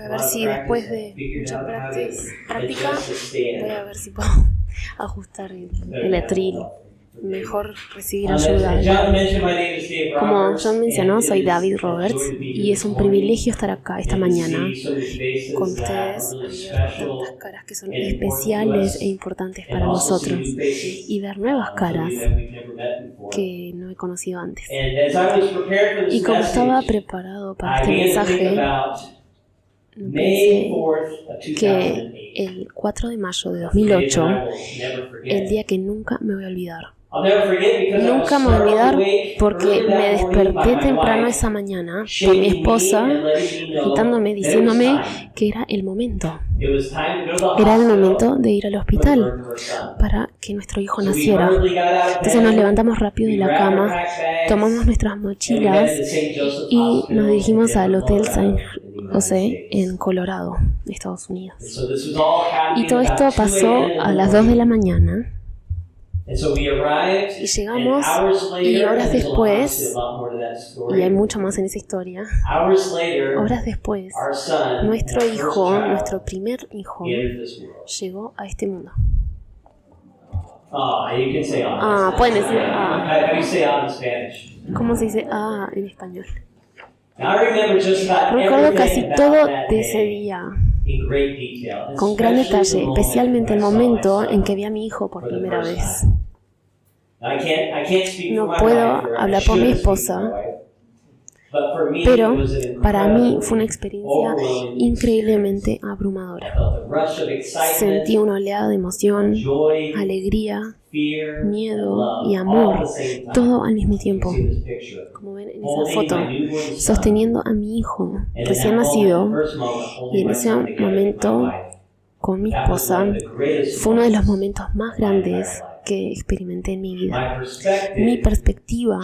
ver si después de mucha práctica voy a ver si puedo ajustar el atril. Mejor recibir ayuda. Como John mencionó, soy David Roberts y es un privilegio estar acá esta mañana con ustedes, ver tantas caras que son especiales e importantes para nosotros y ver nuevas caras que no he conocido antes. Y como estaba preparado para este mensaje, pensé que el 4 de mayo de 2008, el día que nunca me voy a olvidar. Nunca me voy a olvidar porque me desperté temprano esa mañana por mi esposa agitándome, diciéndome que era el momento. Era el momento de ir al hospital para que nuestro hijo naciera. Entonces nos levantamos rápido de la cama, tomamos nuestras mochilas y nos dirigimos al Hotel San José en Colorado, Estados Unidos. Y todo esto pasó a las 2 de la mañana. Y llegamos y horas después, y hay mucho más en esa historia, horas después, nuestro hijo, nuestro primer hijo, llegó a este mundo. Pueden decir ¿Cómo se dice en español? Recuerdo casi todo de ese día, con gran detalle, especialmente el momento en que vi a mi hijo por primera vez. No puedo hablar por mi esposa, pero para mí fue una experiencia increíblemente abrumadora. Sentí una oleada de emoción, alegría, miedo y amor, todo al mismo tiempo. Como ven en esa foto, sosteniendo a mi hijo recién nacido, y en ese momento con mi esposa fue uno de los momentos más grandes que experimenté en mi vida. Mi perspectiva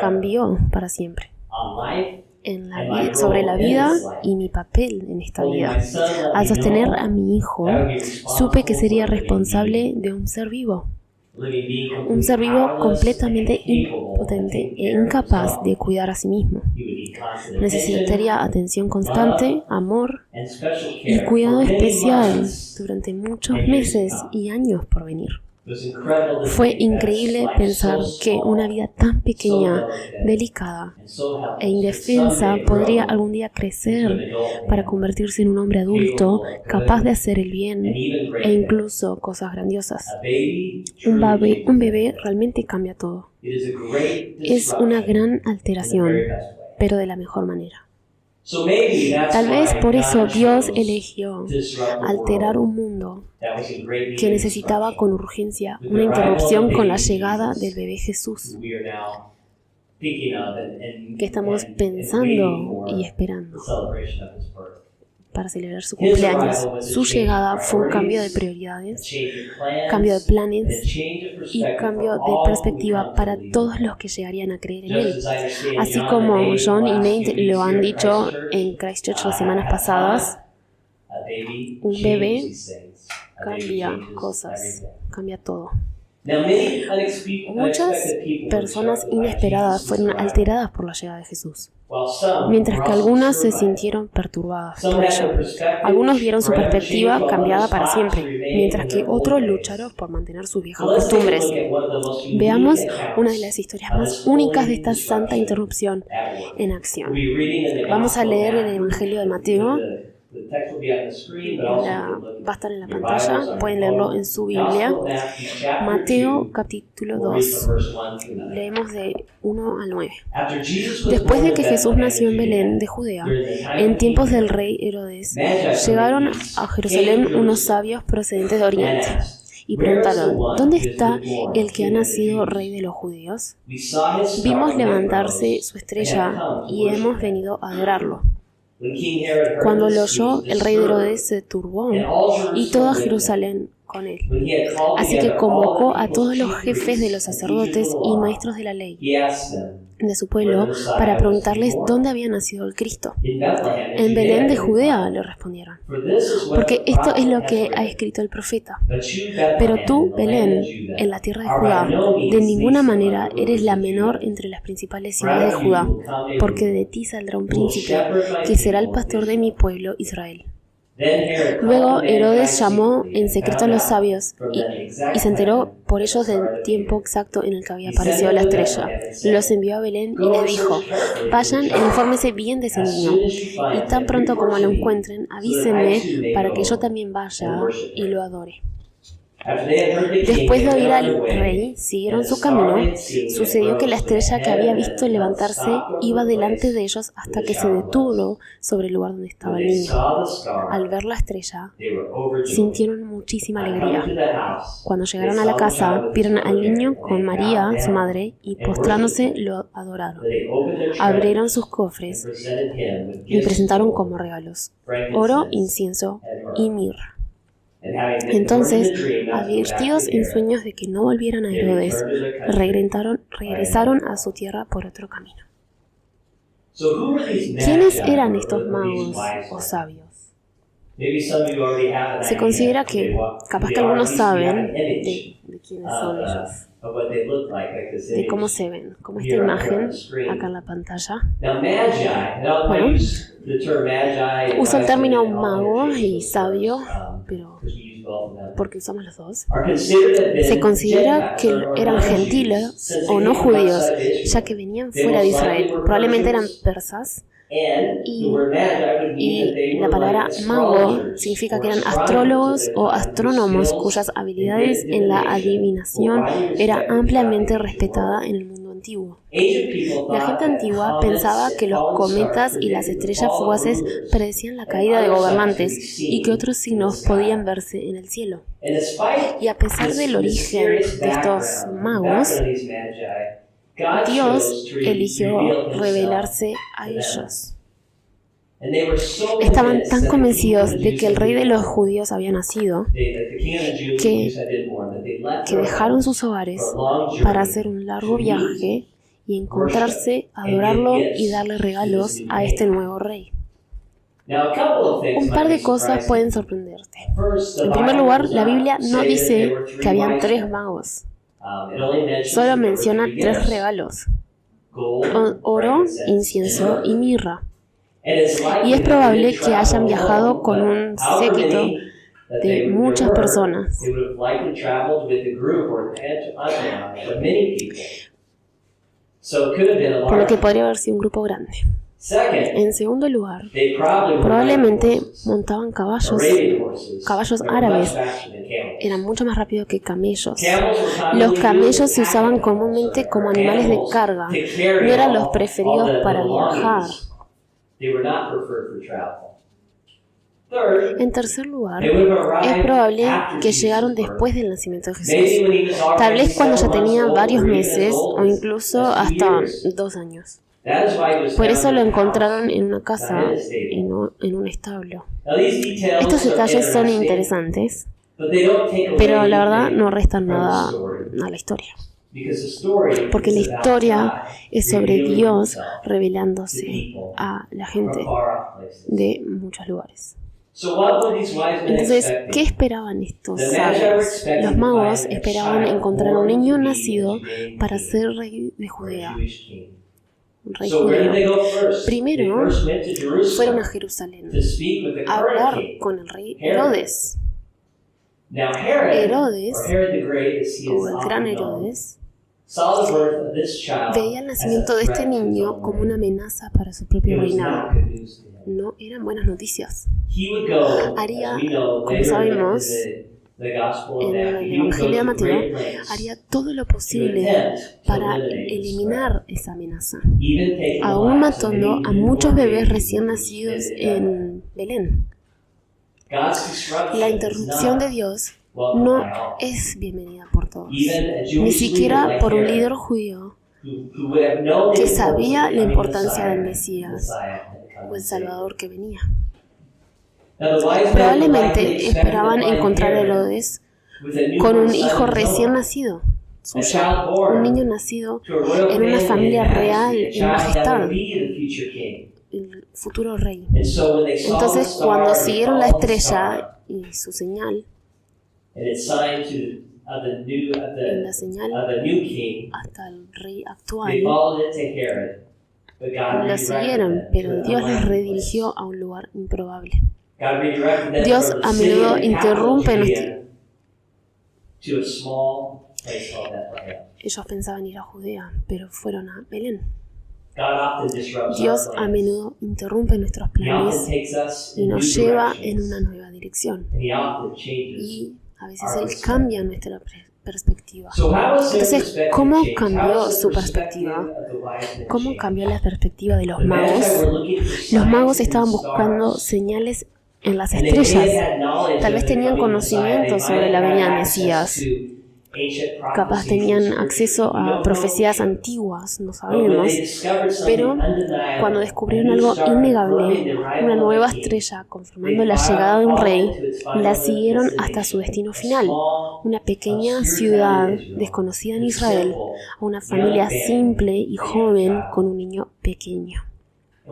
cambió para siempre sobre la vida y mi papel en esta vida. Al sostener a mi hijo, supe que sería responsable de un ser vivo. Un ser vivo completamente impotente e incapaz de cuidar a sí mismo. Necesitaría atención constante, amor y cuidado especial durante muchos meses y años por venir. Fue increíble pensar que una vida tan pequeña, delicada e indefensa podría algún día crecer para convertirse en un hombre adulto capaz de hacer el bien e incluso cosas grandiosas. Un bebé realmente cambia todo. Es una gran alteración, pero de la mejor manera. Tal vez por eso Dios eligió alterar un mundo que necesitaba con urgencia una interrupción con la llegada del bebé Jesús, que estamos pensando y esperando para celebrar su cumpleaños. Su llegada fue un cambio de prioridades, cambio de planes y cambio de perspectiva para todos los que llegarían a creer en él. Así como John y Nate lo han dicho en Christchurch las semanas pasadas, un bebé cambia cosas, cambia todo. Muchas personas inesperadas fueron alteradas por la llegada de Jesús, mientras que algunas se sintieron perturbadas por ello. Algunos vieron su perspectiva cambiada para siempre, mientras que otros lucharon por mantener sus viejas costumbres. Veamos una de las historias más únicas de esta santa interrupción en acción. Vamos a leer el Evangelio de Mateo. Va a estar en la pantalla, pueden leerlo en su Biblia. Mateo capítulo 2, leemos de 1 al 9. Después de que Jesús nació en Belén de Judea, en tiempos del rey Herodes, llegaron a Jerusalén unos sabios procedentes de Oriente y preguntaron: ¿dónde está el que ha nacido rey de los judíos? Vimos levantarse su estrella y hemos venido a adorarlo. Cuando lo oyó, el rey Herodes se turbó y toda Jerusalén con él. Así que convocó a todos los jefes de los sacerdotes y maestros de la ley de su pueblo para preguntarles dónde había nacido el Cristo. En Belén de Judea, le respondieron, porque esto es lo que ha escrito el profeta. Pero tú, Belén, en la tierra de Judá, de ninguna manera eres la menor entre las principales ciudades de Judá, porque de ti saldrá un príncipe que será el pastor de mi pueblo Israel. Luego Herodes llamó en secreto a los sabios y se enteró por ellos del tiempo exacto en el que había aparecido la estrella. Los envió a Belén y les dijo, vayan e infórmense bien de ese niño, y tan pronto como lo encuentren, avísenme para que yo también vaya y lo adore. Después de oír al rey, siguieron su camino. Sucedió que la estrella que había visto levantarse iba delante de ellos hasta que se detuvo sobre el lugar donde estaba el niño. Al ver la estrella, sintieron muchísima alegría. Cuando llegaron a la casa, vieron al niño con María, su madre, y postrándose lo adoraron. Abrieron sus cofres y presentaron como regalos oro, incienso y mirra. Entonces, advertidos en sueños de que no volvieran a Herodes, regresaron a su tierra por otro camino. ¿Quiénes eran estos magos o sabios? Se considera que, capaz que algunos saben de quiénes son ellos, de cómo se ven, como esta imagen acá en la pantalla. Bueno, uso el término mago y sabio, pero porque usamos los dos. Se considera que eran gentiles o no judíos, ya que venían fuera de Israel. Probablemente eran persas. Y la palabra mago significa que eran astrólogos o astrónomos cuyas habilidades en la adivinación era ampliamente respetada en el mundo antiguo. La gente antigua pensaba que los cometas y las estrellas fugaces predecían la caída de gobernantes y que otros signos podían verse en el cielo. Y a pesar del origen de estos magos, Dios eligió revelarse a ellos. Estaban tan convencidos de que el rey de los judíos había nacido que dejaron sus hogares para hacer un largo viaje y encontrarse, adorarlo y darle regalos a este nuevo rey. Un par de cosas pueden sorprenderte. En primer lugar, la Biblia no dice que habían 3 magos. Solo menciona 3 regalos: oro, incienso y mirra. Y es probable que hayan viajado con un séquito de muchas personas. Por lo que podría haber sido un grupo grande. En segundo lugar, probablemente montaban caballos árabes. Eran mucho más rápidos que camellos. Los camellos se usaban comúnmente como animales de carga. No eran los preferidos para viajar. En tercer lugar, es probable que llegaron después del nacimiento de Jesús, tal vez cuando ya tenía varios meses o incluso hasta 2 años. Por eso lo encontraron en una casa y no en un establo. Estos detalles son interesantes, pero la verdad no restan nada a la historia. Porque la historia es sobre Dios revelándose a la gente de muchos lugares. Entonces, ¿qué esperaban estos sabios? Los magos esperaban encontrar a un niño nacido para ser rey de Judea. Un rey judío. Primero, fueron a Jerusalén a hablar con el rey Herodes. Herodes, o el gran Herodes, veía el nacimiento de este niño como una amenaza para su propio reinado. No eran buenas noticias. Haría, como sabemos, en el Evangelio de Mateo, haría todo lo posible para eliminar esa amenaza, aún matando a muchos bebés recién nacidos en Belén. La interrupción de Dios no es bienvenida por todos, ni siquiera por un líder judío que sabía la importancia del Mesías o el Salvador que venía. Probablemente esperaban encontrar a Herodes con un hijo recién nacido, suyo, un niño nacido en una familia real, en majestad, el futuro rey. Entonces, cuando siguieron la estrella y su señal, en la señal hasta el rey actual, la siguieron, pero Dios les redirigió a un lugar improbable. Dios a menudo interrumpe Ellos pensaban ir a Judea, pero fueron a Belén. Dios a menudo interrumpe nuestros planes y nos lleva en una nueva dirección. Y a veces Él cambia nuestra perspectiva. Entonces, ¿cómo cambió su perspectiva? ¿Cómo cambió la perspectiva de los magos? Los magos estaban buscando señales en las estrellas. Tal vez tenían conocimiento sobre la venida del Mesías. Capaz tenían acceso a profecías antiguas, no sabemos. Pero cuando descubrieron algo innegable, una nueva estrella confirmando la llegada de un rey, la siguieron hasta su destino final, una pequeña ciudad desconocida en Israel, a una familia simple y joven con un niño pequeño. Y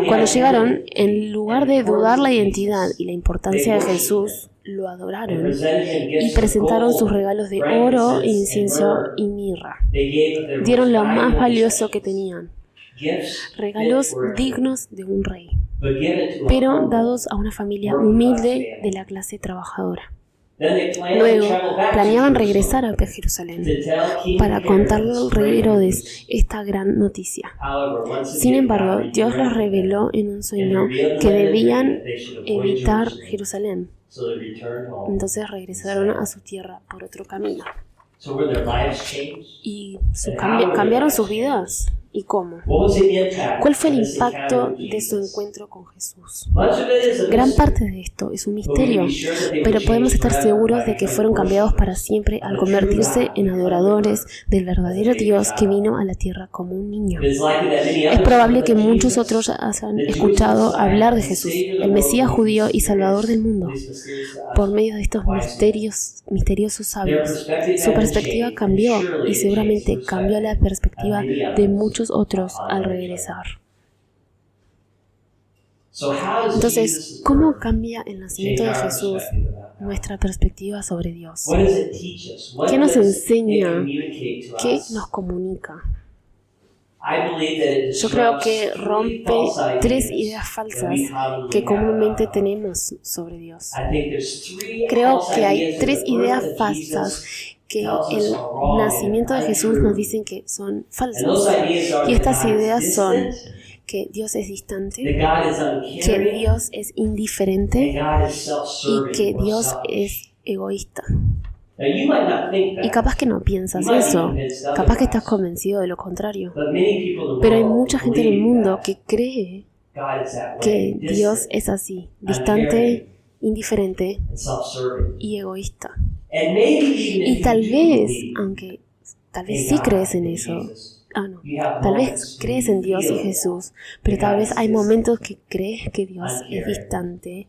cuando llegaron, en lugar de dudar la identidad y la importancia de Jesús, lo adoraron y presentaron sus regalos de oro, incienso y mirra. Dieron lo más valioso que tenían, regalos dignos de un rey, pero dados a una familia humilde de la clase trabajadora. Luego, planeaban regresar a Jerusalén para contarle al rey Herodes esta gran noticia. Sin embargo, Dios les reveló en un sueño que debían evitar Jerusalén. Entonces regresaron a su tierra por otro camino. ¿Y cambiaron sus vidas? ¿Y cómo? ¿Cuál fue el impacto de su encuentro con Jesús? Gran parte de esto es un misterio, pero podemos estar seguros de que fueron cambiados para siempre al convertirse en adoradores del verdadero Dios que vino a la tierra como un niño. Es probable que muchos otros hayan escuchado hablar de Jesús, el Mesías judío y Salvador del mundo, por medio de estos misteriosos sabios. Su perspectiva cambió y seguramente cambió la perspectiva de muchos otros al regresar. Entonces, ¿cómo cambia el nacimiento de Jesús nuestra perspectiva sobre Dios? ¿Qué nos enseña? ¿Qué nos comunica? Yo creo que rompe 3 ideas falsas que comúnmente tenemos sobre Dios. Creo que hay 3 ideas falsas que el nacimiento de Jesús nos dicen que son falsas. Y estas ideas son que Dios es distante, que Dios es indiferente y que Dios es egoísta. Y capaz que no piensas eso, capaz que estás convencido de lo contrario. Pero hay mucha gente en el mundo que cree que Dios es así, distante, indiferente y egoísta. Y tal vez sí crees en eso. Tal vez crees en Dios y Jesús, pero tal vez hay momentos que crees que Dios es distante,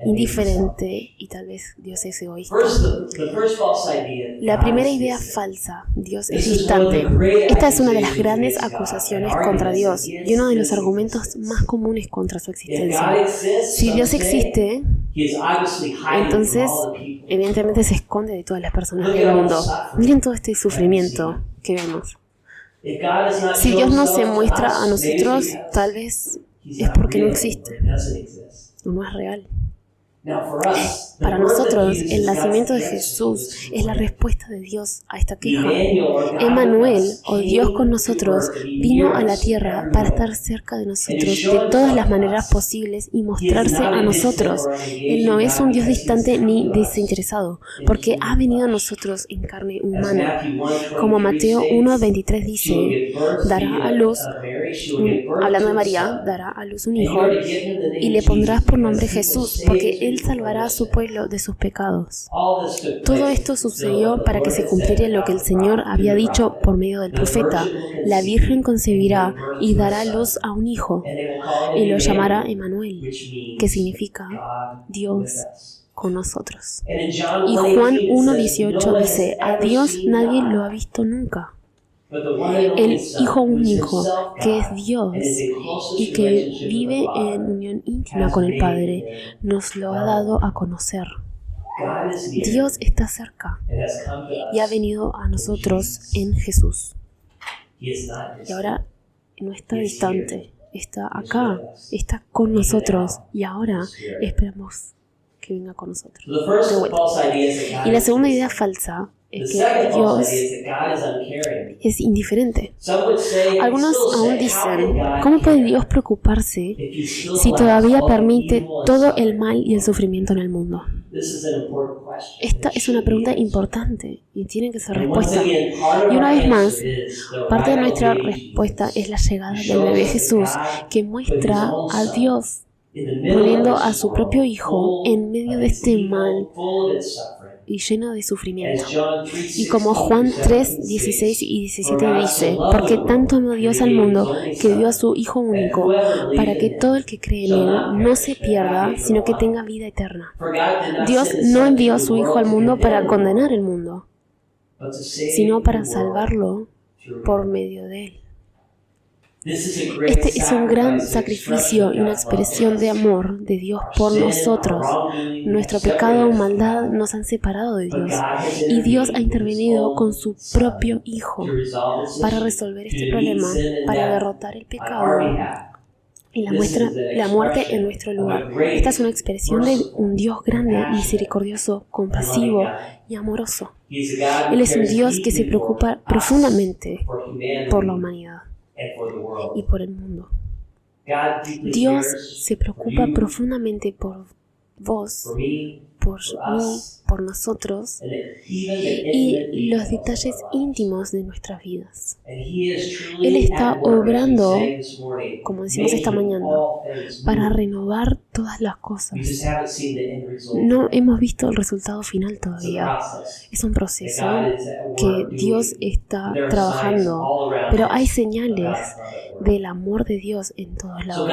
indiferente y tal vez Dios es egoísta. La primera idea falsa, Dios es distante. Esta es una de las grandes acusaciones contra Dios y uno de los argumentos más comunes contra su existencia. Si Dios existe, entonces evidentemente se esconde de todas las personas del mundo. Miren todo este sufrimiento que vemos. Si Dios no se muestra a nosotros, tal vez es porque no existe o no es real. Para nosotros, el nacimiento de Jesús es la respuesta de Dios a esta queja. Emmanuel, o Dios con nosotros, vino a la tierra para estar cerca de nosotros de todas las maneras posibles y mostrarse a nosotros. Él no es un Dios distante ni desinteresado, porque ha venido a nosotros en carne humana. Como Mateo 1:23 dice, dará a luz, hablando de María, dará a luz un hijo y le pondrás por nombre Jesús, porque Él salvará a su pueblo de sus pecados. Todo esto sucedió para que se cumpliera lo que el Señor había dicho por medio del profeta. La Virgen concebirá y dará luz a un hijo y lo llamará Emmanuel, que significa Dios con nosotros. Y Juan 1:18 dice, a Dios nadie lo ha visto nunca. El Hijo único, que es Dios y que vive en unión íntima con el Padre, nos lo ha dado a conocer. Dios está cerca y ha venido a nosotros en Jesús. Y ahora no está distante, está acá, está con nosotros y ahora esperamos que venga con nosotros. De vuelta. Y la segunda idea falsa es que Dios es indiferente. Algunos aún dicen, ¿cómo puede Dios preocuparse si todavía permite todo el mal y el sufrimiento en el mundo? Esta es una pregunta importante y tiene que ser respuesta. Y una vez más, parte de nuestra respuesta es la llegada del bebé Jesús, que muestra a Dios poniendo a su propio Hijo en medio de este mal y lleno de sufrimiento. Y como Juan 3:16 y 17 dice, porque tanto amó Dios al mundo que dio a su Hijo único, para que todo el que cree en Él no se pierda, sino que tenga vida eterna. Dios no envió a su Hijo al mundo para condenar el mundo, sino para salvarlo por medio de Él. Este es un gran sacrificio y una expresión de amor de Dios por nosotros. Nuestro pecado o maldad nos han separado de Dios y Dios ha intervenido con su propio Hijo para resolver este problema, para derrotar el pecado y la muerte en nuestro lugar. Esta es una expresión de un Dios grande, misericordioso, compasivo y amoroso. Él es un Dios que se preocupa profundamente por la humanidad y por el mundo. Dios se preocupa profundamente por vos, por mí, por nosotros y los detalles íntimos de nuestras vidas. Él está obrando, como decimos esta mañana, para renovar todas las cosas. No hemos visto el resultado final todavía. Es un proceso que Dios está trabajando, pero hay señales del amor de Dios en todos lados.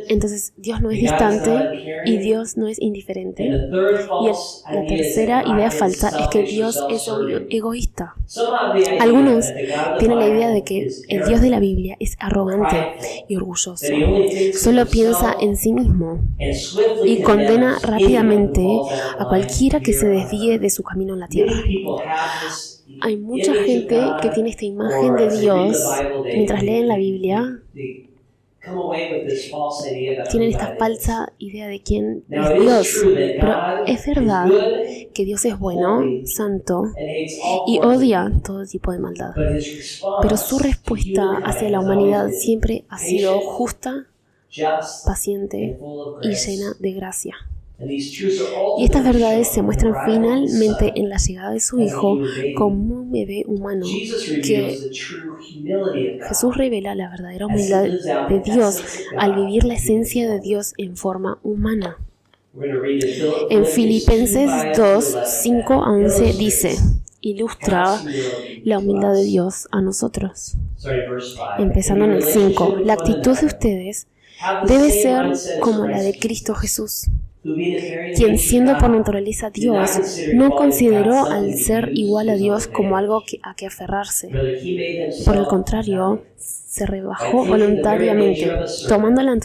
Entonces, Dios no es distante y Dios no es indiferente. Y la tercera idea falsa es que Dios es egoísta. Algunos tienen la idea de que el Dios de la Biblia es arrogante y orgulloso. Solo piensa en sí mismo y condena rápidamente a cualquiera que se desvíe de su camino en la tierra. Hay mucha gente que tiene esta imagen de Dios mientras leen la Biblia. Tienen esta falsa idea de quién es Dios, pero es verdad que Dios es bueno, santo y odia todo tipo de maldad. Pero su respuesta hacia la humanidad siempre ha sido justa, paciente y llena de gracia. Y estas verdades se muestran finalmente en la llegada de su Hijo como un bebé humano, que Jesús revela la verdadera humildad de Dios al vivir la esencia de Dios en forma humana. En Filipenses 2:5-11 dice, ilustra la humildad de Dios a nosotros. Empezando en el 5, la actitud de ustedes debe ser como la de Cristo Jesús, quien siendo por naturaleza Dios, no consideró al ser igual a Dios como algo a que aferrarse. Por el contrario, se rebajó voluntariamente, tomando la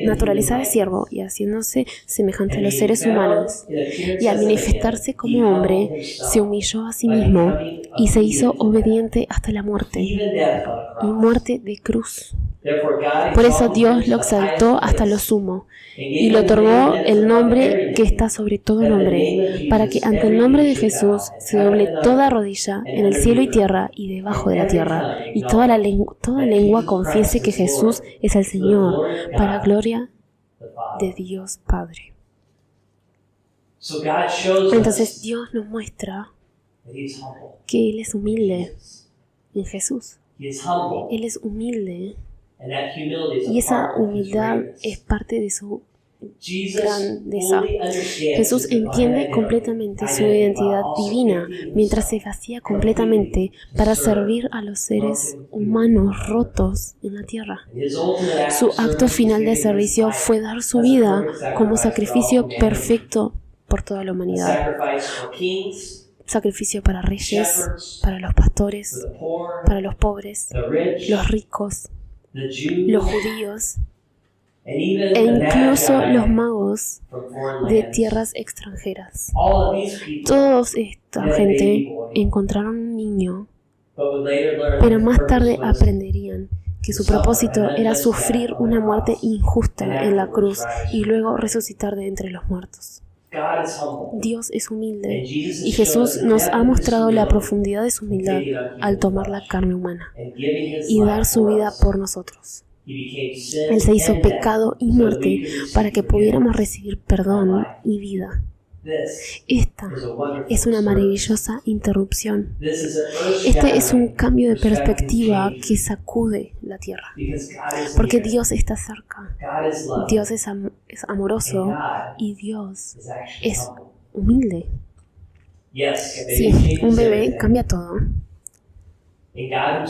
naturaleza de siervo y haciéndose semejante a los seres humanos. Y al manifestarse como hombre, se humilló a sí mismo y se hizo obediente hasta la muerte, y muerte de cruz. Por eso Dios lo exaltó hasta lo sumo y le otorgó el nombre que está sobre todo nombre, para que ante el nombre de Jesús se doble toda rodilla en el cielo y tierra y debajo de la tierra, y toda lengua confiese que Jesús es el Señor, para gloria de Dios Padre. Entonces Dios nos muestra que Él es humilde en Jesús. Él es humilde. Y esa humildad es parte de su grandeza. Jesús entiende completamente su identidad divina, mientras se vacía completamente para servir a los seres humanos rotos en la tierra. Su acto final de servicio fue dar su vida como sacrificio perfecto por toda la humanidad. Sacrificio para reyes, para los pastores, para los pobres, los ricos, los judíos e incluso los magos de tierras extranjeras. Toda esta gente encontraron un niño, pero más tarde aprenderían que su propósito era sufrir una muerte injusta en la cruz y luego resucitar de entre los muertos. Dios es humilde y Jesús nos ha mostrado la profundidad de su humildad al tomar la carne humana y dar su vida por nosotros. Él se hizo pecado y muerte para que pudiéramos recibir perdón y vida. Esta es una maravillosa interrupción. Este es un cambio de perspectiva que sacude la tierra. Porque Dios está cerca. Dios es amoroso y Dios es humilde. Sí, un bebé cambia todo.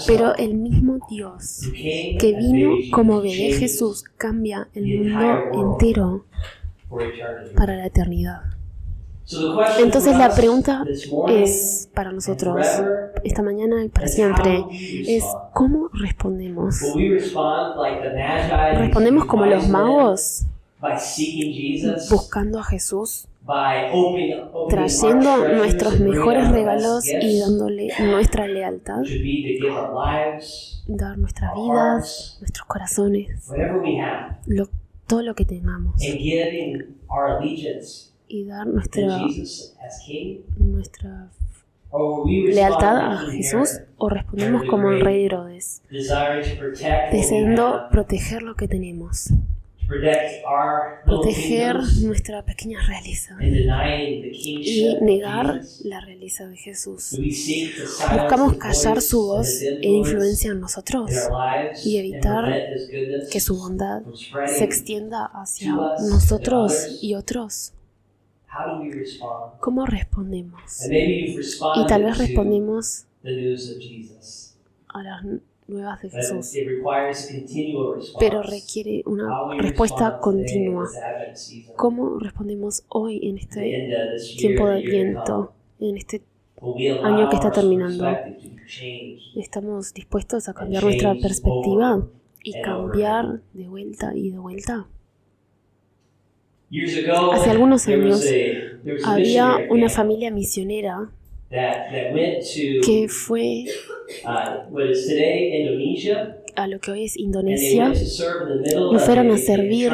Pero el mismo Dios que vino como bebé Jesús cambia el mundo entero para la eternidad. Entonces la pregunta es para nosotros esta mañana y para siempre es ¿cómo respondemos? ¿Respondemos como los magos? Buscando a Jesús, trayendo nuestros mejores regalos y dándole nuestra lealtad, dar nuestras vidas, nuestros corazones, todo lo que tengamos, y dar nuestra lealtad a Jesús, o respondemos como el rey Herodes, deseando proteger lo que tenemos, proteger nuestra pequeña realeza y negar la realeza de Jesús. Buscamos callar su voz e influencia en nosotros y evitar que su bondad se extienda hacia nosotros y otros. ¿Cómo respondemos? Y tal vez respondemos a las nuevas de Jesús, pero requiere una respuesta continua. ¿Cómo respondemos hoy en este tiempo de Adviento, en este año que está terminando? ¿Estamos dispuestos a cambiar nuestra perspectiva y cambiar de vuelta y de vuelta? Hace algunos años había una familia misionera que fue a lo que hoy es Indonesia y fueron a servir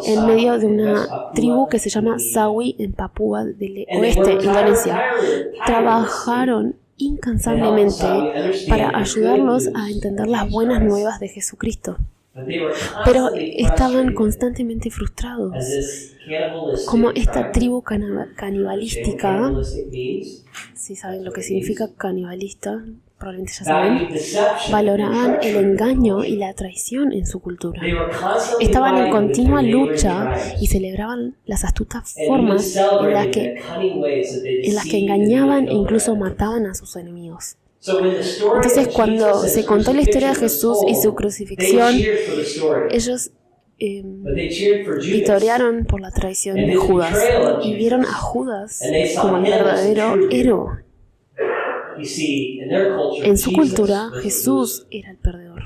en medio de una tribu que se llama Sawi en Papúa del Oeste, Indonesia. Trabajaron incansablemente para ayudarlos a entender las buenas nuevas de Jesucristo. Pero estaban constantemente frustrados. Como esta tribu canibalística, si saben lo que significa canibalista, probablemente ya saben, valoraban el engaño y la traición en su cultura. Estaban en continua lucha y celebraban las astutas formas en las que engañaban e incluso mataban a sus enemigos. Entonces, cuando se contó la historia de Jesús y su crucifixión, ellos vitorearon por la traición de Judas y vieron a Judas como el verdadero héroe. En su cultura, Jesús era el perdedor.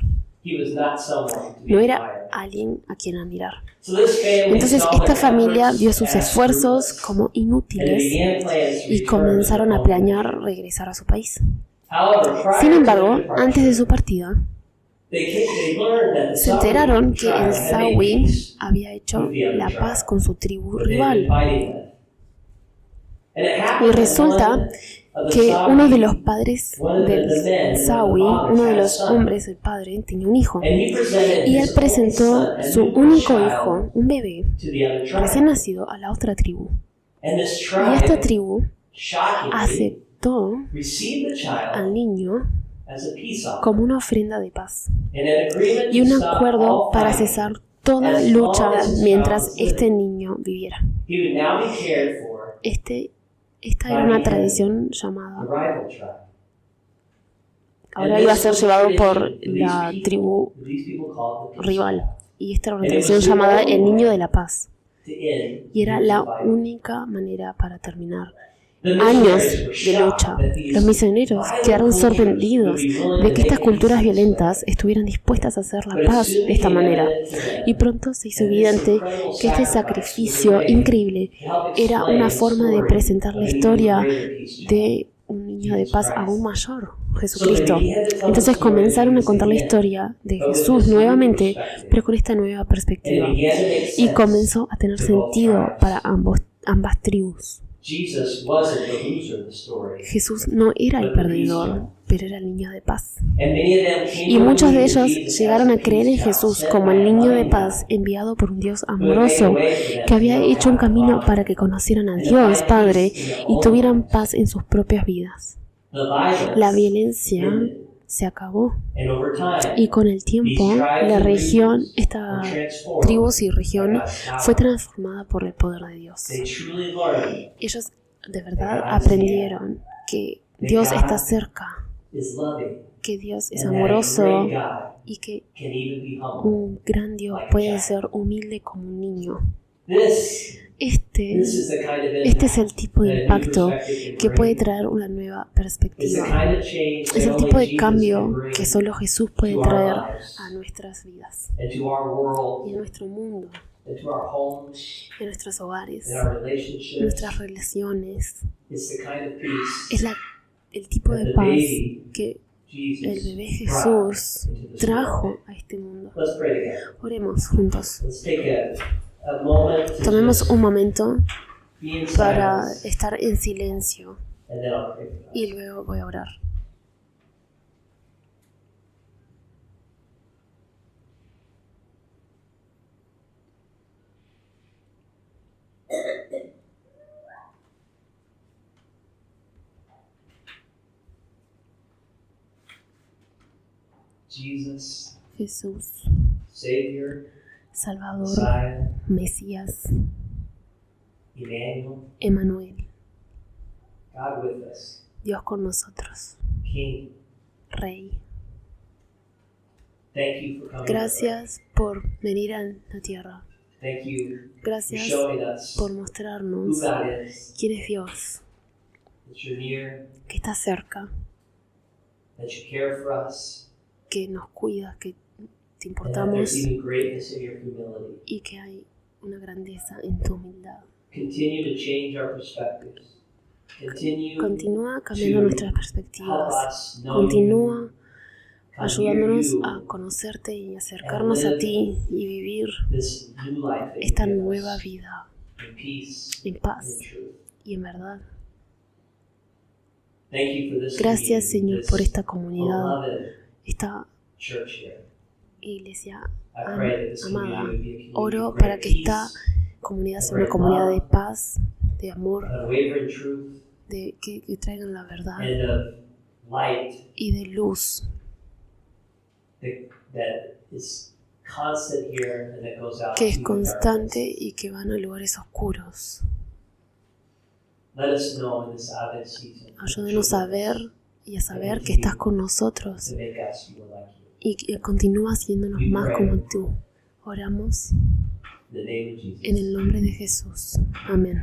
No era alguien a quien admirar. Entonces, esta familia vio sus esfuerzos como inútiles y comenzaron a planear regresar a su país. Sin embargo, antes de su partida, se enteraron que el Sawi había hecho la paz con su tribu rival. Y resulta que uno de los padres del Sawi, uno de los hombres del padre, tenía un hijo. Y él presentó su único hijo, un bebé, recién nacido, a la otra tribu. Y esta tribu aceptó al niño como una ofrenda de paz y un acuerdo para cesar toda lucha mientras este niño viviera. Esta era una tradición llamada. Ahora iba a ser llevado por la tribu rival. Y esta era una tradición llamada el Niño de la Paz. Y era la única manera para terminar años de lucha. Los misioneros quedaron sorprendidos de que estas culturas violentas estuvieran dispuestas a hacer la paz de esta manera. Y pronto se hizo evidente que este sacrificio increíble era una forma de presentar la historia de un niño de paz aún mayor, Jesucristo. Entonces comenzaron a contar la historia de Jesús nuevamente, pero con esta nueva perspectiva. Y comenzó a tener sentido para ambas tribus. Jesús no era el perdedor, pero era el niño de paz. Y muchos de ellos llegaron a creer en Jesús como el niño de paz enviado por un Dios amoroso que había hecho un camino para que conocieran a Dios Padre y tuvieran paz en sus propias vidas. La violencia se acabó y con el tiempo esta tribus y región fue transformada por el poder de Dios. Ellos de verdad aprendieron que Dios está cerca, que Dios es amoroso y que un gran Dios puede ser humilde como un niño. Este es el tipo de impacto que puede traer una nueva perspectiva. Es el tipo de cambio que solo Jesús puede traer a nuestras vidas y a nuestro mundo, en nuestros hogares, en nuestras relaciones. Es el tipo de paz que el bebé Jesús trajo a este mundo. Oremos juntos. Tomemos un momento para estar en silencio y luego voy a orar. Jesús, Salvador, Mesías, Emmanuel, Dios con nosotros, Rey. Gracias por venir a la tierra. Gracias por mostrarnos quién es Dios, que está cerca, que nos cuida, que te importamos y que hay una grandeza en tu humildad. Continúa cambiando nuestras perspectivas. Continúa ayudándonos a conocerte y acercarnos a ti y vivir esta nueva vida en paz y en verdad. Gracias, Señor, por esta comunidad, esta iglesia amada. Oro para que esta comunidad sea una comunidad de paz, de amor, de que traigan la verdad y de luz, que es constante y que van a lugares oscuros. Ayúdanos a ver y a saber que estás con nosotros y que continúas haciéndonos más como tú. Oramos en el nombre de Jesús. Amén.